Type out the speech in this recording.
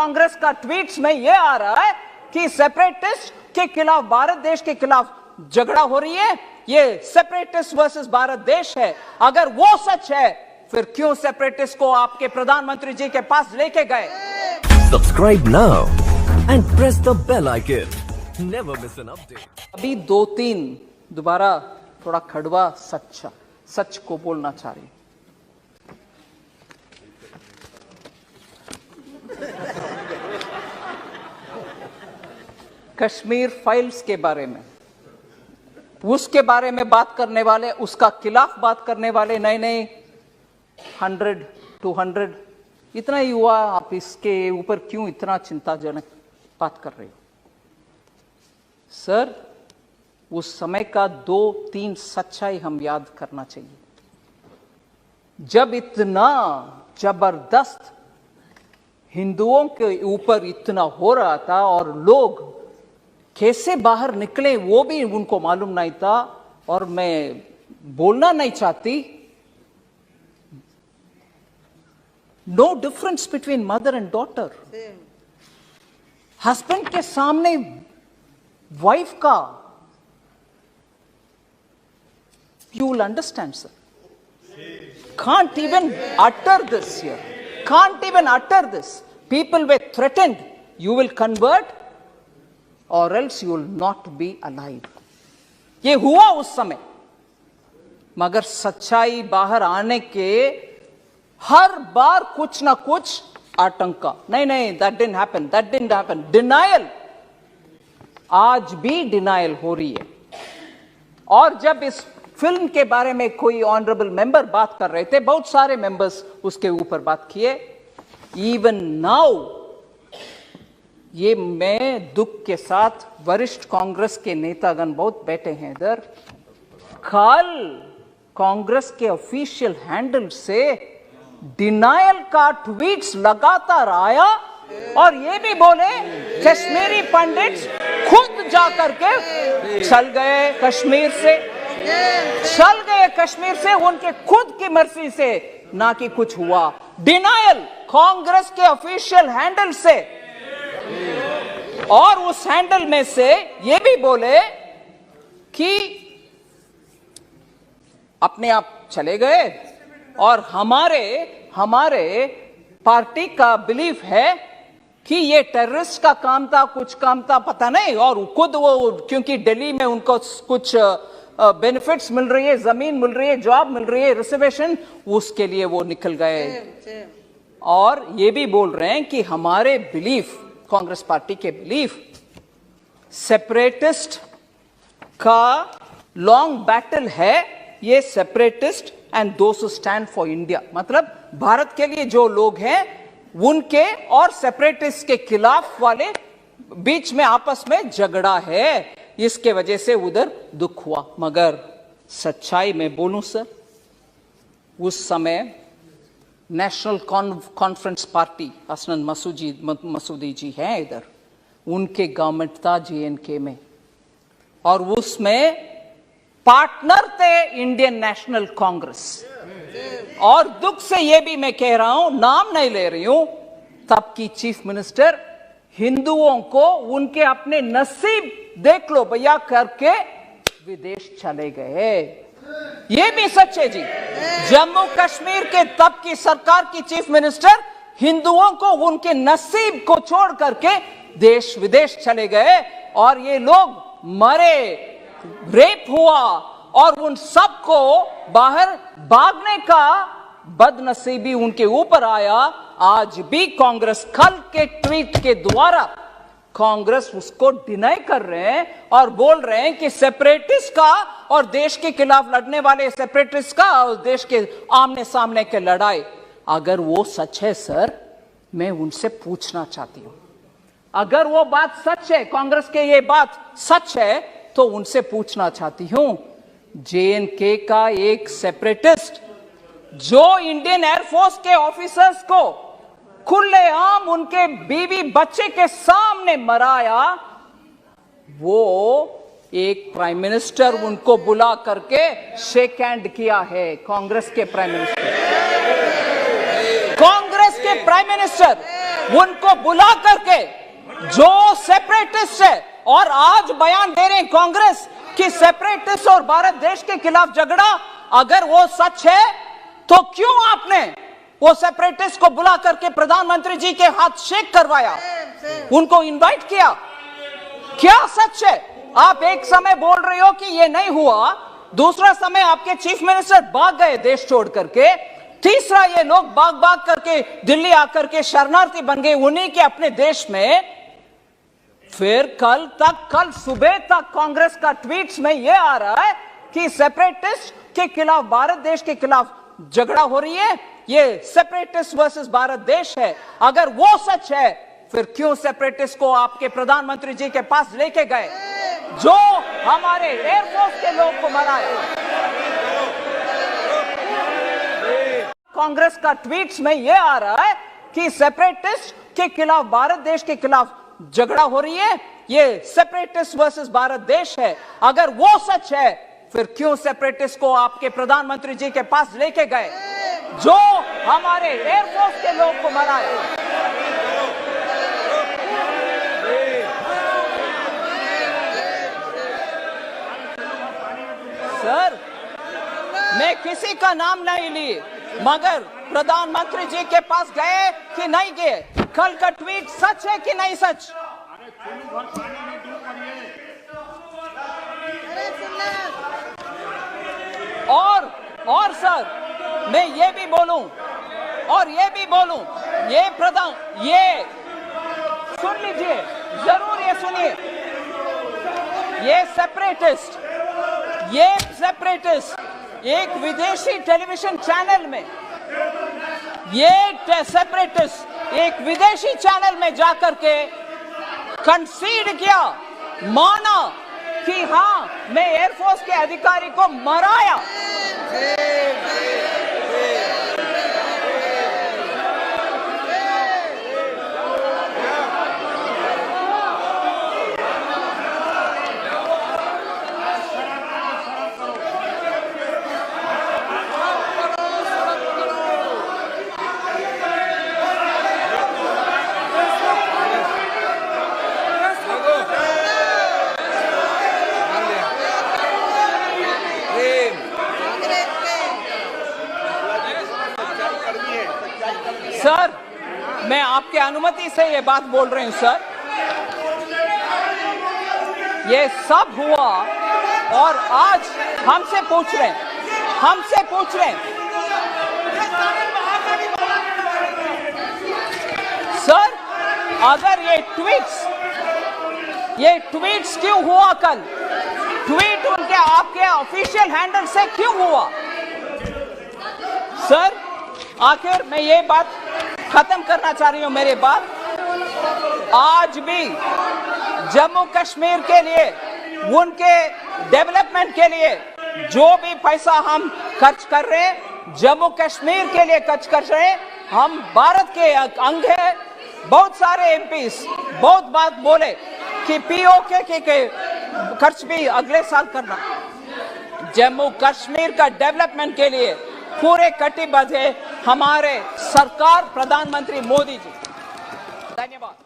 कांग्रेस का ट्वीट्स में ये आ रहा है कि सेपरेटिस्ट के खिलाफ, भारत देश के खिलाफ झगड़ा हो रही है, ये सेपरेटिस्ट वर्सेस भारत देश है। अगर वो सच है, फिर क्यों सेपरेटिस्ट को आपके प्रधानमंत्री जी के पास लेके गए? Subscribe now and press the bell icon. Never miss an update. अभी 2-3 दोबारा थोड़ा खड़वा सच को बोलना चाह रही। कश्मीर फाइल्स के बारे में, उसके बारे में बात करने वाले, उसका खिलाफ बात करने वाले नए 100-200 इतना ही हुआ, आप इसके ऊपर क्यों इतना चिंताजनक बात कर रहे हो? सर, उस समय का 2-3 सच्चाई हम याद करना चाहिए। जब इतना जबरदस्त हिंदुओं के ऊपर इतना हो रहा था और लोग कैसे बाहर निकले वो भी उनको मालूम नहीं था, और मैं बोलना नहीं चाहती, no difference between mother and daughter. Husband के सामने वाइफ का, you will understand, sir. Can't even utter this here. Can't even utter this. People were threatened. You will convert or else you will not be alive. ये हुआ उस समय, मगर सच्चाई बाहर आने के हर बार कुछ ना कुछ आतंका, नहीं, that didn't happen. Denial, आज भी डिनायल हो रही है। और जब इस फिल्म के बारे में कोई ऑनरेबल मेंबर बात कर रहे थे, बहुत सारे मेंबर्स उसके ऊपर बात किए, इवन नाउ, ये मैं दुख के साथ, वरिष्ठ कांग्रेस के नेतागण बहुत बैठे हैं इधर, कल कांग्रेस के ऑफिशियल हैंडल से डिनायल का ट्वीट्स लगातार आया, और ये भी बोले कश्मीरी पंडित खुद जाकर के चल गए कश्मीर से, उनके खुद की मर्जी से, ना कि कुछ हुआ। डिनायल कांग्रेस के ऑफिशियल हैंडल से, और उस हैंडल में से ये भी बोले कि अपने आप चले गए, और हमारे पार्टी का बिलीफ है कि ये टेररिस्ट का काम था, कुछ काम था, पता नहीं, और खुद वो, क्योंकि दिल्ली में उनको कुछ बेनिफिट्स मिल रही है, जमीन मिल रही है, जॉब मिल रही है, रिजर्वेशन, उसके लिए वो निकल गए। और ये भी बोल रहे हैं कि हमारे बिलीफ, कांग्रेस पार्टी के बिलीफ, सेपरेटिस्ट का लॉन्ग बैटल है, ये separatist and those who stand for India, मतलब भारत के लिए जो लोग हैं उनके और सेपरेटिस्ट के खिलाफ वाले बीच में आपस में झगड़ा है, इसके वजह से उधर दुख हुआ। मगर सच्चाई में बोलूं सर, उस समय national conference party, Hasnain Masoodi जी हैं इधर, उनके गवर्नमेंट था JNK में, और उसमें पार्टनर थे इंडियन नेशनल कांग्रेस। और दुख से ये भी मैं कह रहा हूं, नाम नहीं ले रही हूं, तब की चीफ मिनिस्टर हिंदुओं को उनके अपने नसीब देख लो भैया करके विदेश चले गए। ये भी सच है जी। जम्मू कश्मीर के तब की सरकार की चीफ मिनिस्टर हिंदुओं को उनके नसीब को छोड़ करके देश विदेश चले गए, और ये लोग मरे, रेप हुआ, और उन सबको बाहर भागने का बदनसीबी उनके ऊपर आया। आज भी कांग्रेस, कल के ट्वीट के द्वारा कांग्रेस उसको डिनाई कर रहे हैं और बोल रहे हैं कि सेपरेटिस्ट का और देश के खिलाफ लड़ने वाले सेपरेटिस्ट का और देश के आमने सामने के लड़ाई, अगर वो सच है सर, मैं उनसे पूछना चाहती हूं, अगर वो बात सच है, कांग्रेस के ये बात सच है, तो उनसे पूछना चाहती हूं, JNK का एक सेपरेटिस्ट जो इंडियन एयरफोर्स के ऑफिसर्स को खुलेआम उनके बीवी बच्चे के सामने मराया, वो एक प्राइम मिनिस्टर उनको बुला करके शेक हैंड किया है। कांग्रेस के प्राइम मिनिस्टर उनको बुला करके जो सेपरेटिस्ट है और आज बयान दे रहे हैं कांग्रेस कि सेपरेटिस्ट और भारत देश के खिलाफ झगड़ा, अगर वो सच है तो क्यों आपने वो सेपरेटिस्ट को बुला करके प्रधानमंत्री जी के हाथ शेक करवाया, उनको इनवाइट किया? क्या सच है? आप एक समय बोल रहे हो कि ये नहीं हुआ, दूसरा समय आपके चीफ मिनिस्टर भाग गए देश छोड़ करके, तीसरा ये लोग भाग करके दिल्ली आकर के शरणार्थी बन गए उन्हीं के अपने देश में। फिर कल सुबह तक कांग्रेस का ट्वीट्स में ये आ रहा है कि सेपरेटिस्ट के खिलाफ, भारत देश के खिलाफ झगड़ा हो रही है, ये सेपरेटिस्ट वर्सेस भारत देश है। अगर वो सच है फिर क्यों सेपरेटिस्ट को आपके प्रधानमंत्री जी के पास लेके गए जो हमारे एयरफोर्स के लोग को मराया? कांग्रेस का ट्वीट्स में यह आ रहा है कि सेपरेटिस्ट के खिलाफ, भारत देश के खिलाफ झगड़ा हो रही है, ये सेपरेटिस्ट वर्सेस भारत देश है। अगर वो सच है फिर क्यों सेपरेटिस्ट को आपके प्रधानमंत्री जी के पास लेके गए जो हमारे एयरफोर्स के लोग को मराया? सर, मैं किसी का नाम नहीं लिए, मगर प्रधानमंत्री जी के पास गए कि नहीं गए? कल का ट्वीट सच है कि नहीं सच? और सर, मैं ये भी बोलूं, ये सुन लीजिए, जरूर ये सुनिए, ये सेपरेटिस्ट एक विदेशी टेलीविजन चैनल में, एक विदेशी चैनल में जाकर के कंसीड किया, माना कि हाँ मैं एयरफोर्स के अधिकारी को मराया। सर, मैं आपके अनुमति से ये बात बोल रही हूं सर। ये सब हुआ और आज हमसे पूछ रहे हैं, सर, अगर ये ट्वीट्स क्यों हुआ? कल ट्वीट उनके आपके ऑफिशियल हैंडल से क्यों हुआ? सर, आखिर मैं ये बात खत्म करना चाह रही हूं, मेरी बात। आज भी जम्मू कश्मीर के लिए, उनके डेवलपमेंट के लिए जो भी पैसा हम खर्च कर रहे हैं, जम्मू कश्मीर के लिए खर्च कर रहे हैं। हम भारत के अंग है। बहुत सारे एमपीस बहुत बात बोले कि पीओके के खर्च भी अगले साल करना। जम्मू कश्मीर का डेवलपमेंट के लिए पूरे कटिबद्ध है हमारे सरकार, प्रधानमंत्री मोदी जी। धन्यवाद।